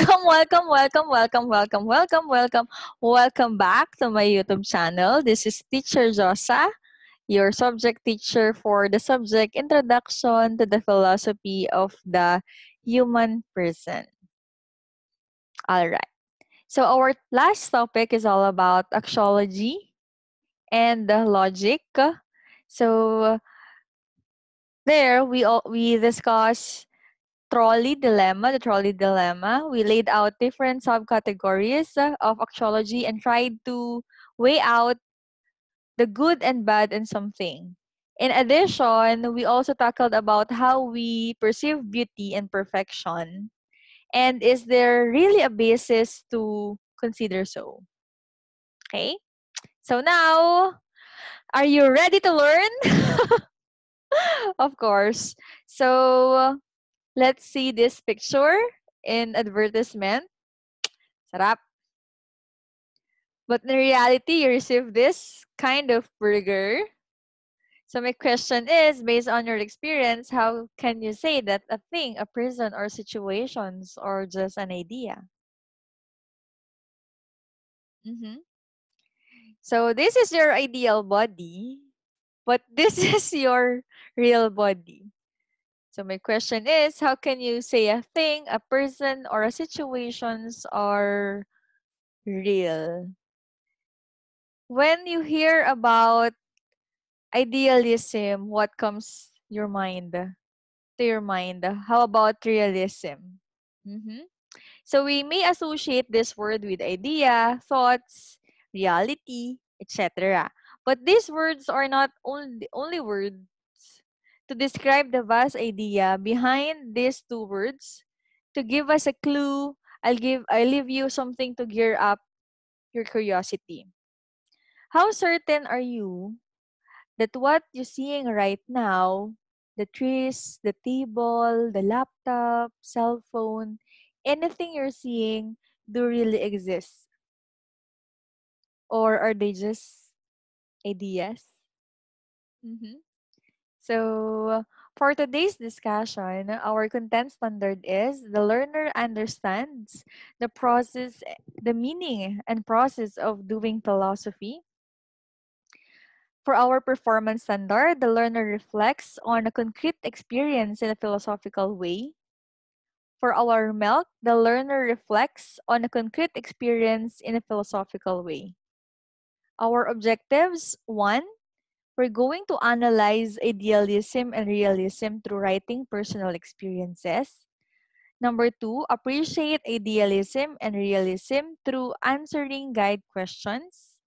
Welcome back to my YouTube channel. This is Teacher Josa, your subject teacher for the subject Introduction to the Philosophy of the Human Person. All right. So our last topic is all about axiology and logic. So there we discuss the trolley dilemma. We laid out different subcategories of axiology and tried to weigh out the good and bad in something. In addition, we also tackled about how we perceive beauty and perfection. And is there really a basis to consider so? Okay. So now, are you ready to learn? Of course. So, let's see this picture in advertisement. Sarap. But in reality, you receive this kind of burger. So my question is, based on your experience, how can you say that a thing, a person, or situations, or just an idea? Mm-hmm. So this is your ideal body, but this is your real body. So my question is, how can you say a thing, a person, or a situations are real? When you hear about idealism, what comes to your mind? How about realism? Mm-hmm. So we may associate this word with idea, thoughts, reality, etc. But these words are not only words to describe the vast idea behind these two words. To give us a clue, I leave you something to gear up your curiosity. How certain are you that what you're seeing right now, the trees, the table, the laptop, cell phone, anything you're seeing do really exist? Or are they just ideas? Mm-hmm. So, for today's discussion, our content standard is the learner understands the process, the meaning and process of doing philosophy. For our performance standard, the learner reflects on a concrete experience in a philosophical way. For our milk, the learner reflects on a concrete experience in a philosophical way. Our objectives: one, we're going to analyze idealism and realism through writing personal experiences. Number two, appreciate idealism and realism through answering guide questions.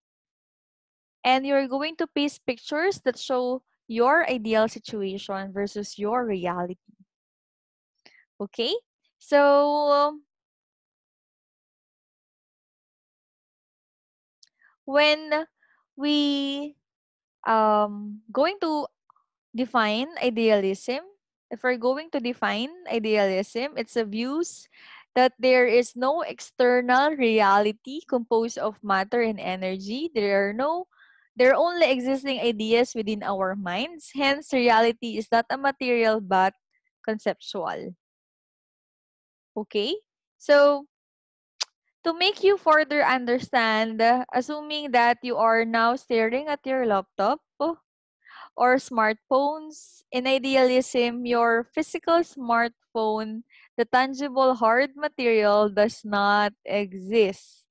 And you're going to paste pictures that show your ideal situation versus your reality. Okay? So, when we going to define idealism, if we're going to define idealism, it's a views that there is no external reality composed of matter and energy. There are only existing ideas within our minds. Hence, reality is not a material but conceptual. Okay? So, to make you further understand, assuming that you are now staring at your laptop or smartphones, in idealism, your physical smartphone, the tangible hard material, does not exist.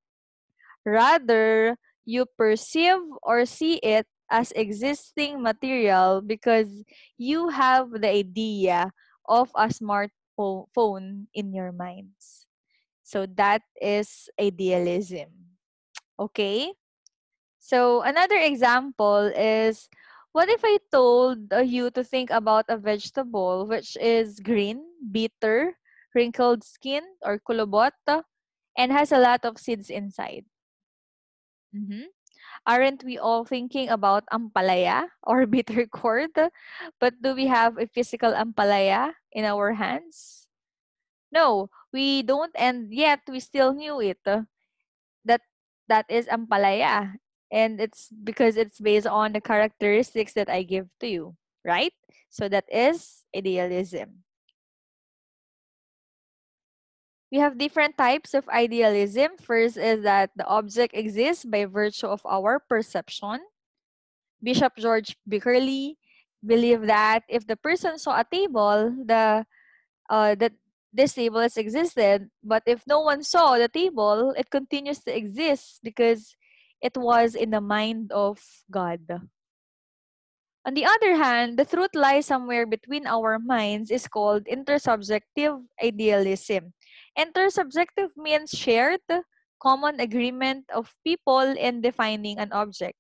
Rather, you perceive or see it as existing material because you have the idea of a smartphone in your minds. So that is idealism. Okay? So another example is, what if I told you to think about a vegetable which is green, bitter, wrinkled skin, or kulobot, and has a lot of seeds inside? Mm-hmm. Aren't we all thinking about ampalaya or bitter gourd? But do we have a physical ampalaya in our hands? No, we don't, and yet we still knew it. That that is ampalaya, and it's because it's based on the characteristics that I give to you, right? So that is idealism. We have different types of idealism. First is that the object exists by virtue of our perception. Bishop George Bickerley believed that if the person saw a table, that this table has existed, but if no one saw the table, it continues to exist because it was in the mind of God. On the other hand, the truth lies somewhere between our minds is called intersubjective idealism. Intersubjective means shared, common agreement of people in defining an object.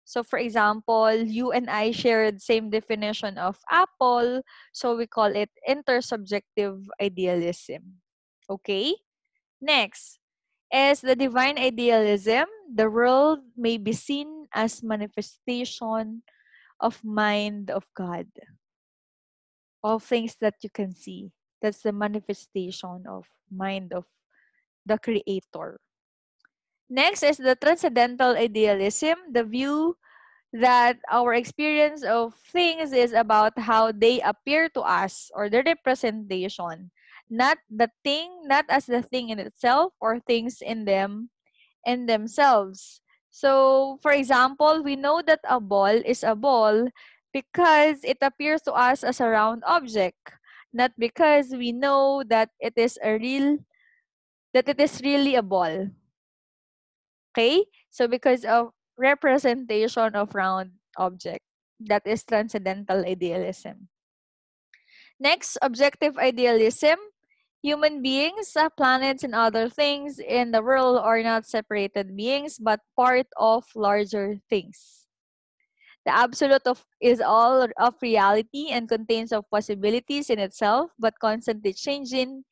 So for example, you and I shared same definition of apple, so we call it intersubjective idealism. Okay? Next is the divine idealism. The world may be seen as manifestation of mind of God. All things that you can see. That's the manifestation of mind of the creator. Next is the transcendental idealism, the view that our experience of things is about how they appear to us or the representation, not the thing, not as the thing in itself or things in them in themselves. So, for example, we know that a ball is a ball because it appears to us as a round object, not because we know that it is really a ball. Okay? So because of representation of round object. That is transcendental idealism. Next, objective idealism. Human beings, planets, and other things in the world are not separated beings, but part of larger things. The absolute is all of reality and contains of possibilities in itself, but constantly changing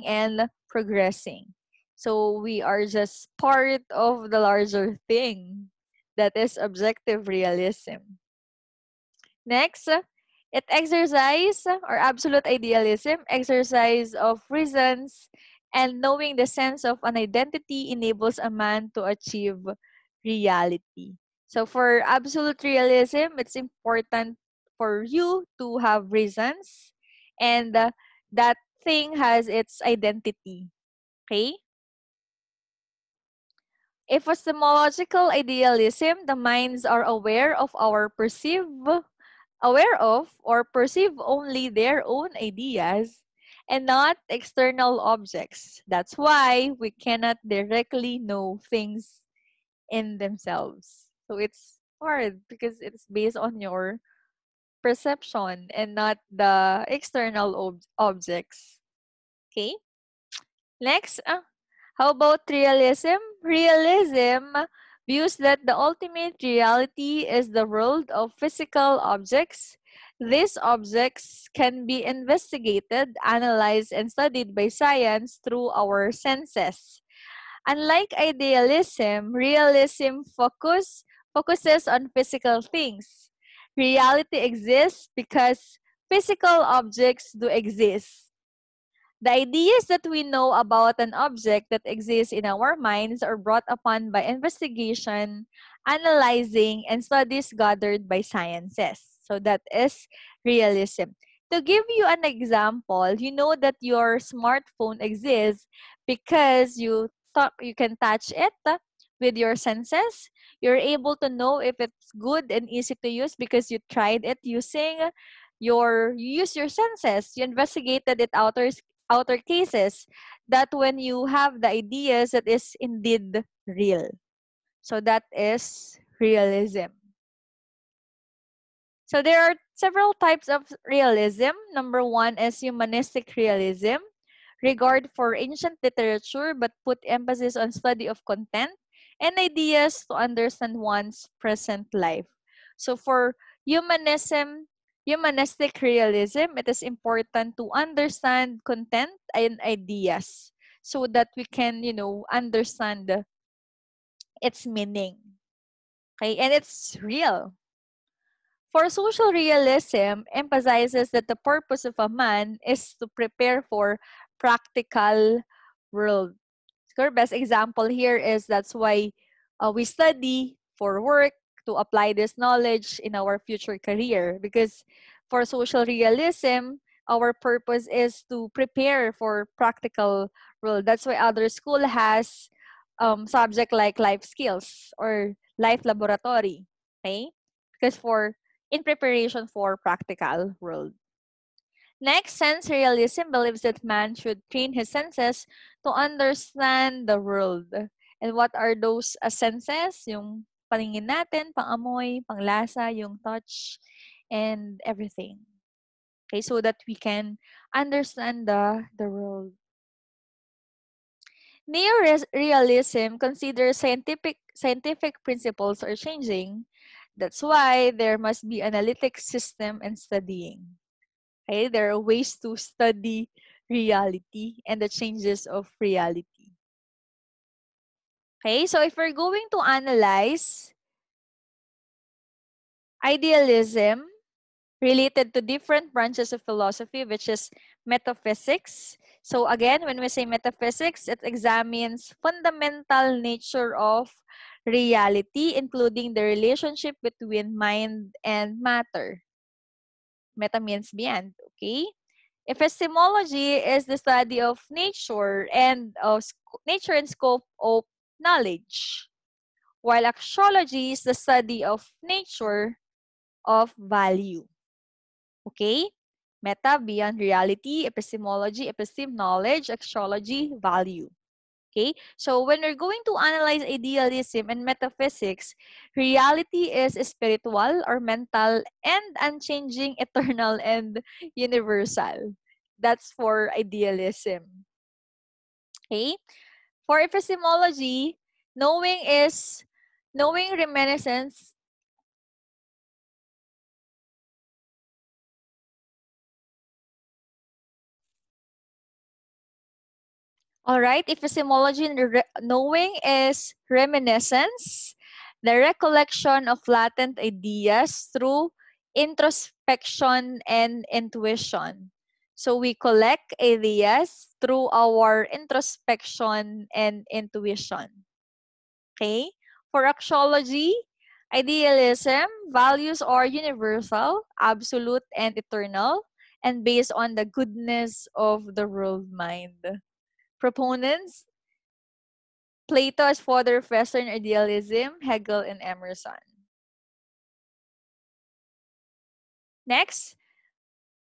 and progressing. So we are just part of the larger thing. That is objective realism. Next, it exercise or absolute idealism, exercise of reasons, and knowing the sense of an identity enables a man to achieve reality. So for absolute realism, it's important for you to have reasons and that thing has its identity. Okay? Epistemological idealism, the minds are aware of or perceive only their own ideas and not external objects. That's why we cannot directly know things in themselves. So it's hard because it's based on your perception and not the external objects. Okay? Next, how about realism? Realism views that the ultimate reality is the world of physical objects. These objects can be investigated, analyzed, and studied by science through our senses. Unlike idealism, realism focuses on physical things. Reality exists because physical objects do exist. The ideas that we know about an object that exists in our minds are brought upon by investigation, analyzing, and studies gathered by sciences. So that is realism. To give you an example, you know that your smartphone exists because you can touch it with your senses. You're able to know if it's good and easy to use because you tried it using you use your senses. You investigated it outer cases that when you have the ideas that is indeed real. So that is realism. So there are several types of realism. Number one is humanistic realism, regard for ancient literature but put emphasis on study of content and ideas to understand one's present life. So for humanism, humanistic realism, it is important to understand content and ideas so that we can, understand its meaning. Okay, and it's real. For social realism, emphasizes that the purpose of a man is to prepare for practical world. Our best example here is that's why we study for work to apply this knowledge in our future career. Because for social realism, our purpose is to prepare for practical world. That's why other school has subject like life skills or life laboratory. Okay, because for in preparation for practical world. Next, sense realism believes that man should train his senses to understand the world. And what are those senses? Yung paningin natin, pang-amoy, panglasa, yung touch, and everything. Okay, so that we can understand the world. Neo-realism considers scientific principles are changing. That's why there must be analytic system and studying. Okay, there are ways to study reality and the changes of reality. Okay, so if we're going to analyze idealism related to different branches of philosophy, which is metaphysics. So again, when we say metaphysics, it examines fundamental nature of reality, including the relationship between mind and matter. Meta means beyond, okay? Epistemology is the study of nature and nature and scope of knowledge, while axiology is the study of nature of value. Okay? Meta, beyond reality, epistemology, episteme, knowledge, axiology, value. Okay? So when we're going to analyze idealism and metaphysics, reality is spiritual or mental and unchanging, eternal, and universal. That's for idealism. Okay? For epistemology, knowing reminiscence. All right, epistemology, knowing is reminiscence, the recollection of latent ideas through introspection and intuition. So we collect ideas through our introspection and intuition. Okay? For axiology, idealism, values are universal, absolute, and eternal, and based on the goodness of the world mind. Proponents, Plato as father of Western idealism, Hegel and Emerson. Next,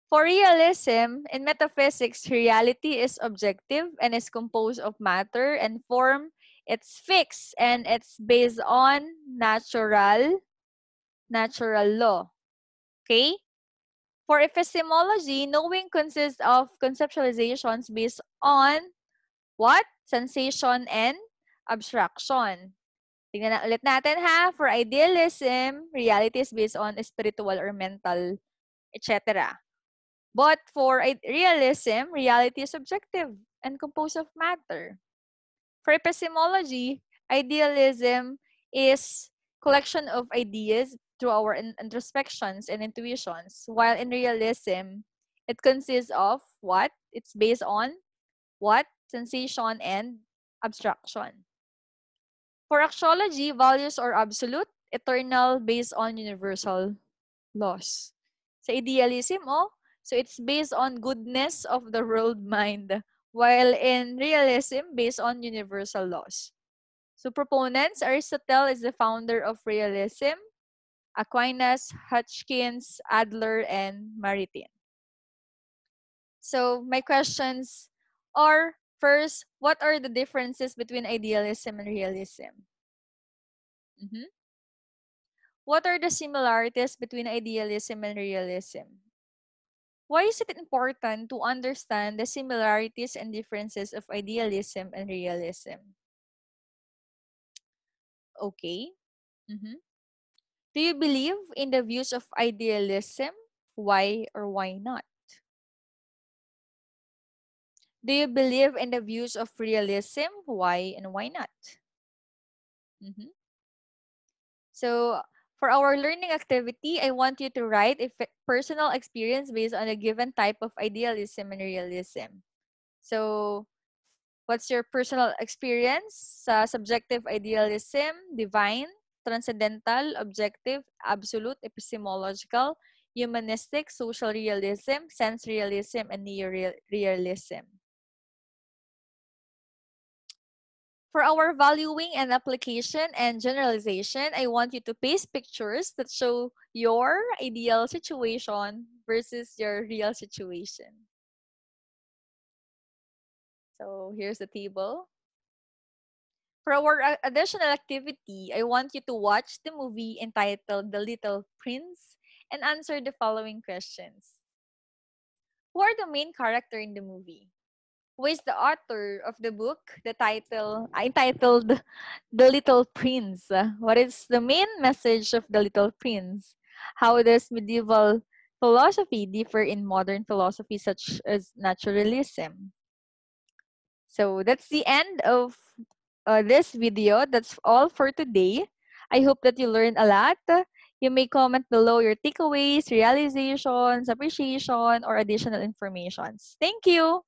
for realism, in metaphysics, reality is objective and is composed of matter and form. It's fixed and it's based on natural law. Okay? For epistemology, knowing consists of conceptualizations based on what? Sensation and abstraction. Tingnan na ulit natin ha. For idealism, reality is based on spiritual or mental, etc. But for realism, reality is subjective and composed of matter. For epistemology, idealism is collection of ideas through our introspections and intuitions, while in realism, it consists of what? It's based on what? Sensation and abstraction. For axiology, values are absolute, eternal, based on universal laws. Sa idealism, so it's based on goodness of the world mind, while in realism, based on universal laws. So proponents, Aristotle is the founder of realism, Aquinas, Hutchins, Adler, and Maritain. So my questions are, first, what are the differences between idealism and realism? What are the similarities between idealism and realism? Why is it important to understand the similarities and differences of idealism and realism? Okay. Mhm. Do you believe in the views of idealism? Why or why not? Do you believe in the views of realism? Why and why not? Mhm. So, for our learning activity, I want you to write a personal experience based on a given type of idealism and realism. So, what's your personal experience sa subjective idealism, divine, transcendental, objective, absolute, epistemological, humanistic, social realism, sense realism, and neo-realism. For our valuing and application and generalization, I want you to paste pictures that show your ideal situation versus your real situation. So here's the table. For our additional activity, I want you to watch the movie entitled The Little Prince and answer the following questions. Who are the main character in the movie? Who is the author of the book, the title entitled The Little Prince? What is the main message of The Little Prince? How does medieval philosophy differ in modern philosophy such as naturalism? So that's the end of this video. That's all for today. I hope that you learned a lot. You may comment below your takeaways, realizations, appreciation, or additional informations. Thank you.